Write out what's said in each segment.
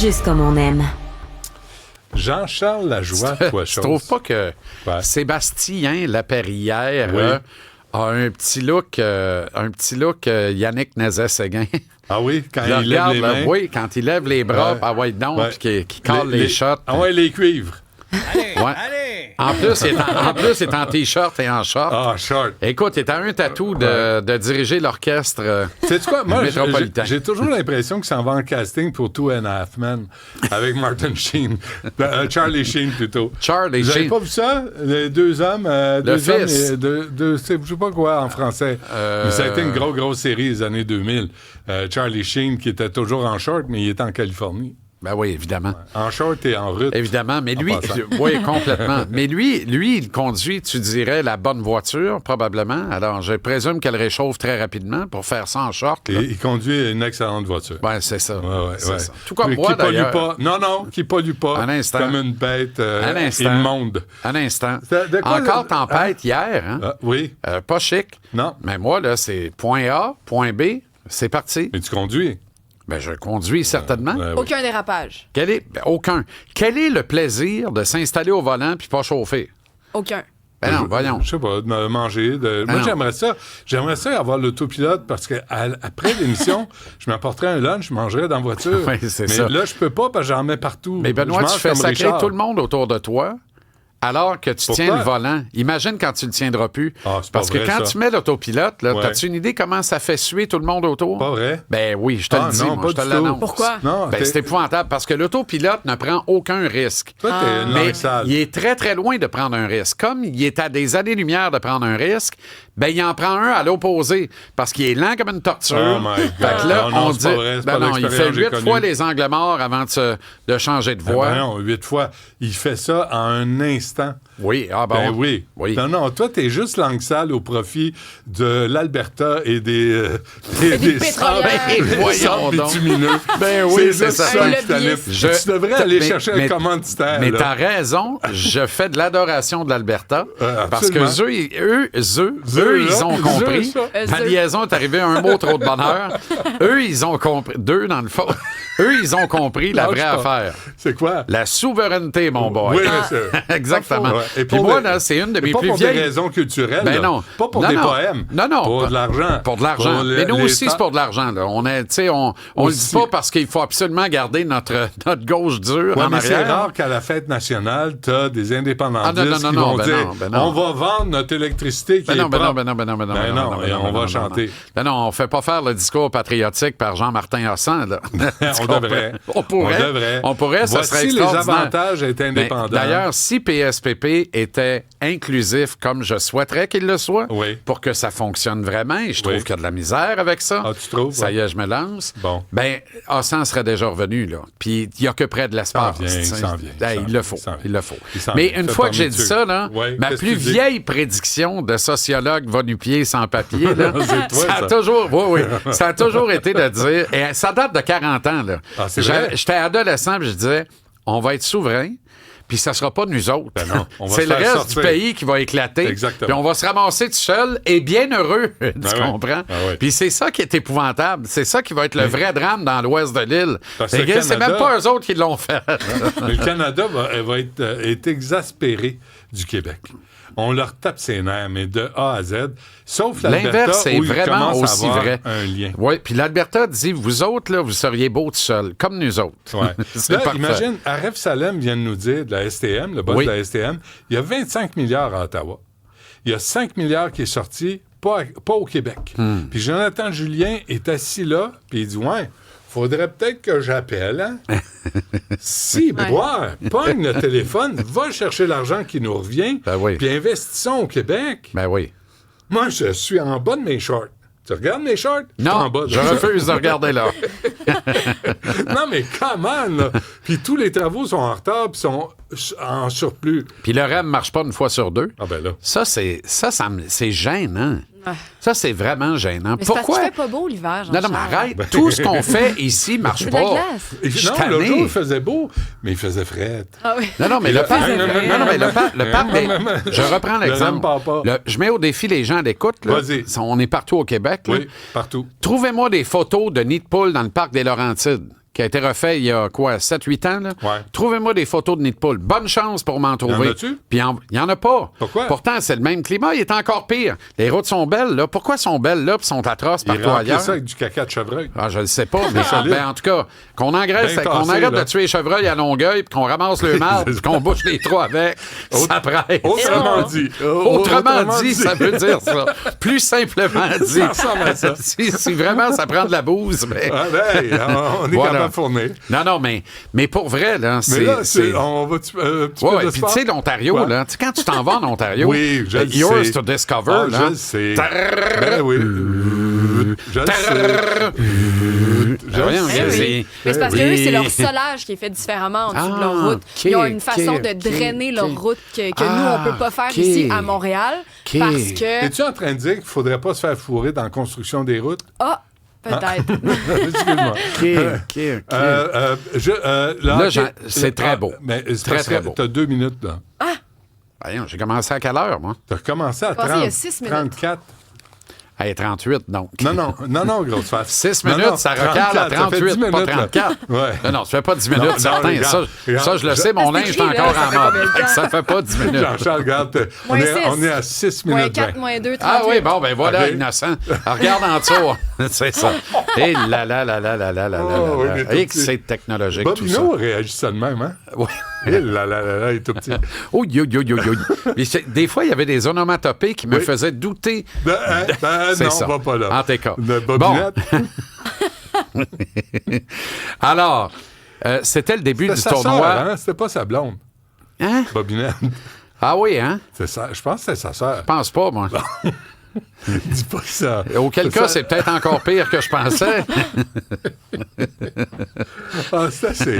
Juste comme on aime. Jean-Charles Lajoie, toi, Je trouve pas que Sébastien Laperrière a un petit look Yannick Nézet-Séguin. Ah oui, quand il lève les mains. Oui, quand il lève les bras, puis qu'il cale les shots. Ah ouais, les cuivres. Allez! En plus, il est en T-shirt et en short. Ah, short. Écoute, il est à un tatou de diriger l'orchestre Sais-tu quoi? Moi, métropolitain. j'ai toujours l'impression que ça en va en casting pour Two and a Half Men avec Martin Sheen. Charlie Sheen, plutôt. Charlie Vous avez Sheen. pas vu ça? Les deux hommes, deux fils. hommes je sais pas quoi en français. Mais ça a été une grosse série des années 2000. Charlie Sheen, qui était toujours en short, mais il était en Californie. Ben oui, évidemment. En short et en route. Évidemment, mais lui, oui, complètement. Mais lui, il conduit, tu dirais, la bonne voiture, probablement. Alors, je présume qu'elle réchauffe très rapidement pour faire ça en short. Et il conduit une excellente voiture. Oui, c'est ça. Ouais. Ça. Tout comme moi, d'ailleurs. Qui pollue pas. Un instant. Comme une bête immonde. Un instant. Encore tempête hier, hein? Oui. Pas chic. Non. Mais moi, là, c'est point A, point B, c'est parti. Mais tu conduis. Ben, je conduis certainement. Aucun dérapage. Aucun. Quel est le plaisir de s'installer au volant puis pas chauffer? Aucun. Ben non, voyons. Je sais pas, de manger. Moi, j'aimerais ça. J'aimerais ça avoir l'autopilote parce que après l'émission, je m'apporterais un lunch, je mangerais dans la voiture. Oui, c'est mais ça. là, je peux pas parce que j'en mets partout. Mais Benoît, tu fais sacrer tout le monde autour de toi alors que tu tiens le volant. Imagine quand tu le tiendras plus. Ah, c'est parce pas que vrai, quand ça. tu mets l'autopilote, là, as-tu une idée comment ça fait suer tout le monde autour? Pas vrai? Ben oui, je te le dis, non, moi, je te pas du l'annonce. tout. Pourquoi? Non, Ben, c'est épouvantable parce que l'autopilote ne prend aucun risque. Toi, t'es une Mais langue sale. il est très, très loin de prendre un risque. Comme il est à des années-lumière de prendre un risque, ben il en prend un à l'opposé parce qu'il est lent comme une tortue. Oh my God. Fait que là, Non, on c'est dit... pas vrai, c'est Ben pas non, il fait l'expérience que j'ai 8 connue. fois les angles morts avant de changer de voie. Ben non, 8 fois. Il fait ça en un instant. Oui, ah bon. Ben oui. Oui. Non, toi, t'es juste langue sale au profit de l'Alberta et des pétrolières. Voyons centres donc. bitumineux. Ben oui, c'est c'est ça. ça Un qui t'allume. lobbyiste. Tu devrais aller Mais- chercher un mais- commanditaire. Mais là. t'as raison, je fais de l'adoration de l'Alberta parce que absolument. eux, ils ont compris. ça. Ma liaison est arrivée un mot trop de bonheur. Eux, ils ont compris. Deux, dans le fond. Eux, ils ont compris la Lâche vraie pas. affaire. C'est quoi? La souveraineté, mon boy. Oui, monsieur. Exactement. Ouais. Et Puis moi, là, c'est une de mes pas plus pour vieilles... des raisons culturelles. Ben là. non. Pas pour Non, des non. poèmes. Non. Pour de l'argent. Pour de l'argent. Pour Mais nous les aussi, c'est pour de l'argent. Là. On le Aussi. dit pas parce qu'il faut absolument garder notre gauche dure Ouais, en mais c'est arrière. rare qu'à la fête nationale, t'as des indépendantistes non, qui non, vont ben dire non, ben non. on va vendre notre électricité qui est propre. Et on va chanter. Ben non, on fait pas faire le discours patriotique par Jean-Martin Hossan, là. On devrait. On pourrait, ça serait Voici les extraordinaire. avantages d'être Mais indépendant. D'ailleurs, si PSPP était inclusif comme je souhaiterais qu'il le soit, Oui. pour que ça fonctionne vraiment, et je trouve Oui. qu'il y a de la misère avec ça. Ah, tu trouves? Ça y est, je me lance. Bon. Ben, Hossan serait déjà revenu, là. Puis il n'y a que près de l'espace. Il s'en vient. Il le faut. Il le faut. Il s'en Mais vient. une Fais fois ton que j'ai dit métier. ça, là, Ouais, ma qu'est-ce plus que tu dis? vieille prédiction de sociologue va nu pied sans papier, là, C'est toi, ça a ça. toujours, ça a toujours été de dire, et ça date de 40 ans, là. Ah, c'est vrai? J'étais adolescent, puis je disais, on va être souverain, puis ça sera pas nous autres. Ben non, on va c'est se le faire reste sortir. du pays qui va éclater. Exactement. Puis on va se ramasser tout seul et bien heureux, tu ouais. comprends? Ah ouais. Puis c'est ça qui est épouvantable. C'est ça qui va être le vrai drame dans l'ouest de l'île. Parce C'est que que c'est Canada- même pas eux autres qui l'ont fait. Mais le Canada est exaspéré du Québec. On leur tape ses nerfs, mais de A à Z, sauf l'Alberta L'inverse est où ils vraiment commencent aussi à avoir vrai. un lien. Oui, puis l'Alberta dit, vous autres, là, vous seriez beaux tout seuls, comme nous autres. Ouais. C'est Là, parfait. imagine, Aref Salem vient de nous dire, de la STM, le boss Oui. de la STM, il y a 25 milliards à Ottawa. Il y a 5 milliards qui est sorti, pas au Québec. Hmm. Puis Jonathan Julien est assis là, puis il dit, ouais, faudrait peut-être que j'appelle, hein? Si, boire, pogne le téléphone, va chercher l'argent qui nous revient, Ben oui. puis investissons au Québec. Ben oui. Moi, je suis en bas de mes shorts. Tu regardes mes shorts? Je suis en Non, bas de je refuse de regarder là. Non, mais comment, là? Puis tous les travaux sont en retard, puis sont en surplus. Puis le REM marche pas une fois sur deux. Ah ben là. C'est gênant. Ouais. Ça, c'est vraiment gênant. Mais c'est parce Pourquoi? qu'il fait pas beau l'hiver, Non, non, mais Jean-Charles. arrête. Tout ce qu'on fait ici marche C'est de la pas. glace. Je suis Non, tanné. l'autre jour, il faisait beau, mais il faisait frais. Ah oui. Non, mais le parc. Non, non, Non, non, mais le parc. Je reprends l'exemple. Papa. Je mets au défi les gens à l'écoute. là. Vas-y. On est partout au Québec. là. Oui, partout. Trouvez-moi des photos de nids de poules dans le parc des Laurentides. qui a été refait il y a quoi, 7-8 ans, là? Ouais. Trouvez-moi des photos de nid de poule. Bonne chance pour m'en trouver. Y en a-tu? Puis il n'y en a pas. Pourquoi? Pourtant, c'est le même climat, il est encore pire. Les routes sont belles, là. Pourquoi sont belles, là, puis sont atroces Il partout remplit ailleurs? ça avec du caca de chevreuil. Ah, je le sais pas, mais solide. en tout cas, qu'on engraisse, Bien qu'on tassé, arrête là. de tuer les chevreuils à Longueuil, puis qu'on ramasse le marbre, puis qu'on bouche les trous avec, ça presse. Autrement dit. Autrement dit, ça veut dire ça. Plus simplement dit. Ça ressemble à ça. Si vraiment ça prend de la bouse, mais... Ah, ben, on est Voilà. capable de fournir. Non, mais pour vrai, là, Mais là, on va un petit Ouais, peu de puis sport? tu sais, l'Ontario, Ouais. là, tu sais, quand tu t'en vas en Ontario, Oui, je le yours sais. to discover, Ah, là. je le sais. Ben oui. Je le sais. Je Voyons, le Eh sais. oui. Mais c'est parce que Oui. eux, c'est leur solage qui est fait différemment en dessous de leur route. OK, Ils ont une façon OK, de drainer leur OK. route que nous, on peut pas faire OK. ici à Montréal. OK. Parce que... Es-tu en train de dire qu'il faudrait pas se faire fourrer dans la construction des routes? Ah, peut-être. Excuse-moi. OK. Le Là, hockey- c'est très beau. Mais c'est Très, parce très que beau. T'as 2 minutes, là. Voyons, j'ai commencé à quelle heure, moi? T'as commencé à pensais 30, il y a 6 minutes. 34. Hey, 38, donc. Non, grosse face. 6 Non, minutes, non, ça recale à 34, ça fait 10 38, pas minutes, là. 34. Ouais. Non, ça fait pas 10 minutes, Non, certain. regarde, Ça, je le sais, mon linge est écrit, là, encore ça en fait mode. combien de temps? Ça fait pas 10 minutes. Jean-Charles, regarde, on Moins est, six. on est à 6 Moins minutes. 4, 20. moins 2, 38. Ah oui, bon, ben voilà, OK. innocent. Regarde en dessous. C'est ça. Et là, là, là, là, là, là, là, Oh, oui, là, mais là. tout Et que petit. c'est technologique, tout ça. Bobino réagissait de même, hein? Oui. Il est tout petit. Oh, yo. Mais des fois, il y avait des onomatopées qui me Oui. faisaient douter. C'est Non, ça. on va pas là. En tes cas. Le bobinette, Alors, c'était le début c'était du sa tournoi. sœur, hein? C'était pas sa blonde, Hein? Bobinette. Ah oui, hein? C'est ça. Je pense que c'est sa sœur. Je pense pas, moi. Dis pas ça. Auquel cas, c'est peut-être encore pire que je pensais. Ah, c'est assez.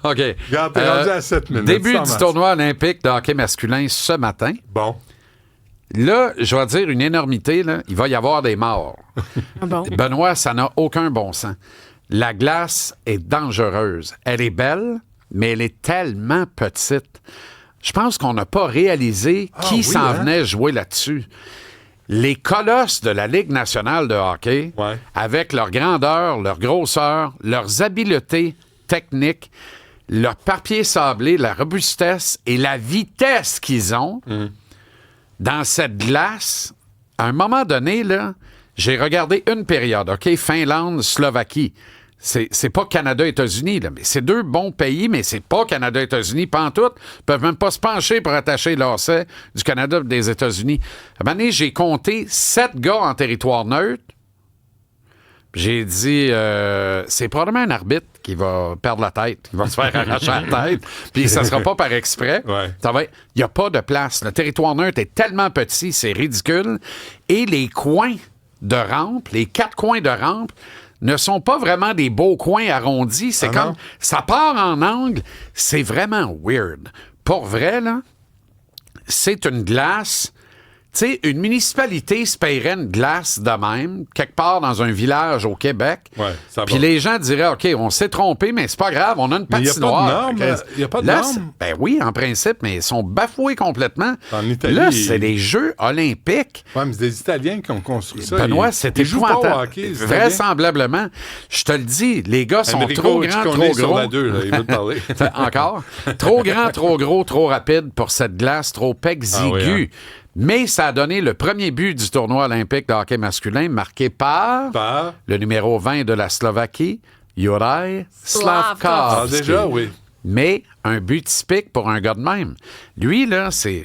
OK. Regarde, t'es rendu à 7 minutes. Début sans du match. tournoi olympique de hockey masculin ce matin. Bon. Là, je vais dire une énormité, là. Il va y avoir des morts. Ah bon? Benoît, ça n'a aucun bon sens. La glace est dangereuse. Elle est belle, mais elle est tellement petite. Je pense qu'on n'a pas réalisé qui oui, s'en hein? venait jouer là-dessus. Les colosses de la Ligue nationale de hockey, Ouais. avec leur grandeur, leur grosseur, leurs habiletés techniques, leur papier sablé, la robustesse et la vitesse qu'ils ont, dans cette glace, à un moment donné, là, j'ai regardé une période, OK? Finlande, Slovaquie. C'est pas Canada-États-Unis, là, mais c'est deux bons pays, mais c'est pas Canada-États-Unis, pantoute. Ils peuvent même pas se pencher pour attacher lacet du Canada et des États-Unis. À un moment donné, j'ai compté 7 gars en territoire neutre. J'ai dit, c'est probablement un arbitre qui va perdre la tête, qui va se faire arracher la tête, puis ça sera pas par exprès. Ouais. Il n'y a pas de place. Le territoire neutre est tellement petit, c'est ridicule. Et les coins de rampe, les 4 coins de rampe, ne sont pas vraiment des beaux coins arrondis. C'est Ah comme, non? ça part en angle. C'est vraiment weird. Pour vrai, là, c'est une glace. Tu sais, une municipalité se paierait une glace de même, quelque part dans un village au Québec. Ouais, ça Puis va. les gens diraient, OK, on s'est trompé, mais c'est pas grave, on a une Mais il y a pas de patinoire. normes, il y a pas de Là, normes. c'est- Ben oui, en principe, mais ils sont bafoués complètement. En Italie, Là, c'est les Jeux olympiques. Ouais, mais c'est des Italiens qui ont construit ça. Benoît, Ils- c'est ils jouent pas au épouvantable. hockey, les Italiens. Vraisemblablement. Je te le dis, les gars sont Enrico trop grands, Ciccone trop sur gros. la 2, là, il veut te parler. Encore. Trop grand, trop gros, trop rapide pour cette glace trop exiguë. Ah oui, hein? Mais ça a donné le premier but du tournoi olympique de hockey masculin, marqué par Par- le numéro 20 de la Slovaquie, Juraj Slavkovski. Ah, déjà, oui. Mais un but typique pour un gars de même. Lui, là, c'est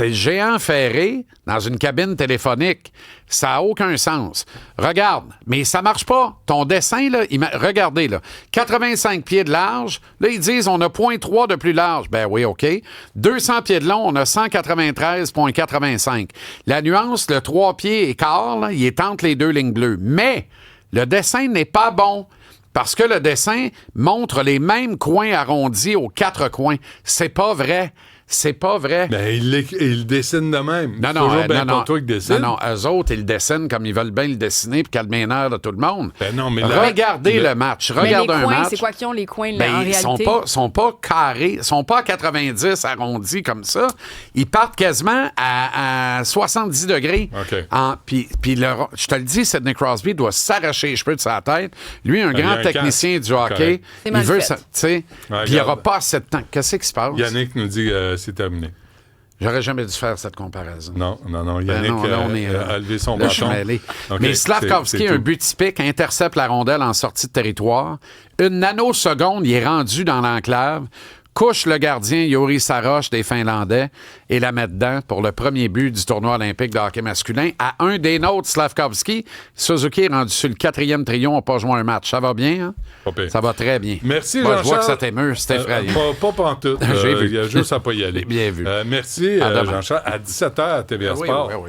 le géant ferré dans une cabine téléphonique. Ça n'a aucun sens. Regarde, mais ça marche pas. Ton dessin, là, regardez, là, 85 pieds de large. Là, ils disent on a 0.3 de plus large. Ben oui, OK. 200 pieds de long, on a 193,85. La nuance, le 3 pieds et quart, là, il est entre les deux lignes bleues. Mais le dessin n'est pas bon. Parce que le dessin montre les mêmes coins arrondis aux 4 coins. C'est pas vrai. C'est pas vrai. Ben, il dessine de même. Non, C'est non, toujours bien non, pas toi qui dessine. non, eux autres, ils le dessinent comme ils veulent bien le dessiner puis calmer les nerfs de tout le monde. Ben non, mais regardez le match. Mais les Regardez un coins, match. c'est quoi qu'ils ont, les coins, là, Ben, en ils réalité? sont pas carrés, ils sont pas à 90 arrondis comme ça. Ils partent quasiment à 70 degrés. OK. Puis je te le dis, Sidney Crosby doit s'arracher les cheveux de sa tête. Lui, un Ben, il y a grand un technicien casque. du hockey. Correct. C'est Il mal veut fait. ça, tu sais. Ouais, Puis il n'y aura regarde. pas assez de temps. Qu'est-ce qui se passe? Yannick nous dit que c'est terminé. J'aurais jamais dû faire cette comparaison. Non. Ben Yannick non, là, on est, a levé son là, je suis bâton. mêlé. OK, Mais Slavkovski, c'est un tout. but typique, intercepte la rondelle en sortie de territoire. Une nanoseconde, il est rendu dans l'enclave, couche le gardien Yuri Sarosh des Finlandais et la met dedans pour le premier but du tournoi olympique de hockey masculin. À un des nôtres, Slavkovski, Suzuki est rendu sur le 4e trio, n'a pas joué un match. Ça va bien, hein? Pas pire. Ça va très bien. Merci, Moi, je vois Jean-Charles. que ça t'émeut, c'est effrayant. Pas pantoute. J'ai vu. Il y a juste à pas y aller. Bien vu. Merci, À demain. Jean-Charles. À 17h à TVA Oui, Sport. oui, oui.